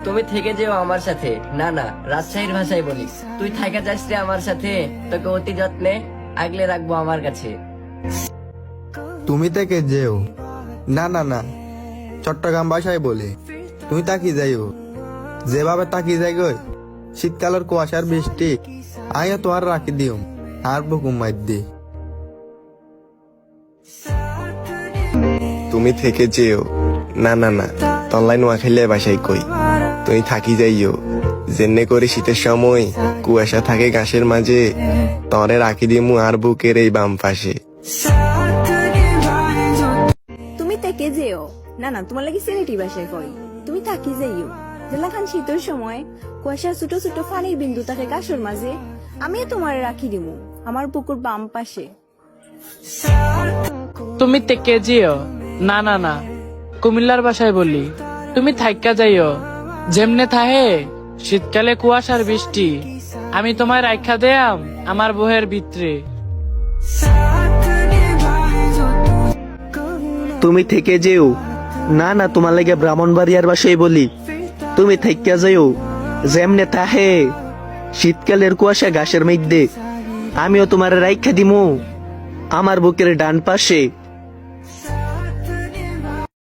তুমি থেকে যেও আমার সাথে। না না, রাজশাহীর ভাষায় বলি, তুই থাকা যাস রে আমার সাথে, তোকে অতি যত্নে আগলে রাখবো আমার কাছে। তুমি থেকে যেও। না না না, চট্টগ্রাম ভাষায় বলি, তুমি তাকি যাইও। যেভাবে তাকি যাই গই শীতকালের কুয়াশার বৃষ্টি, আইয়া তোমার রাখি দিও আর বুকুম মাইর দি। তুমি থেকে যেও। না না না, তনলাই নোয়াখাইলে বাসায় কই, তুই থাকি যাইও। যেনে করে শীতের সময় কুয়াশা থাকে ঘাসের মাঝে, তরে রাখি দিমু আর বুকের এই বাম পাশে। তুমি থেকে যেও। না না, তোমার লাগি সিলেটি ভাষায় কই, তুমি থাকি যাইও। জেলাখান শীতের সময় কুয়াশার ছোট ছোট পানির বিন্দু থাকে গাছের মাঝে, আমিও তোমার রাখি দিমু আমার পুকুর বাম পাশে। তুমি থেকে যেও। না না না, কুমিল্লার ভাষায় বলি, তুমি থাইকা যাইও। যেমনে থাহে শীতকালে কুয়াশার বৃষ্টি, আমি তোমায় রাখা দেয়াম আমার বহের ভিতরে। তুমি থেকে যেও। না না, তোমার লাগে ব্রাহ্মণবাড়িয়ার ভাষায় বলি, তুমি থাইকা যাইও। যেমনে থাহে শীতকালের কুয়াশা ঘাসের মধ্যে, আমিও তোমার রাইখা দিমু আমার বুকের ডান পাশে।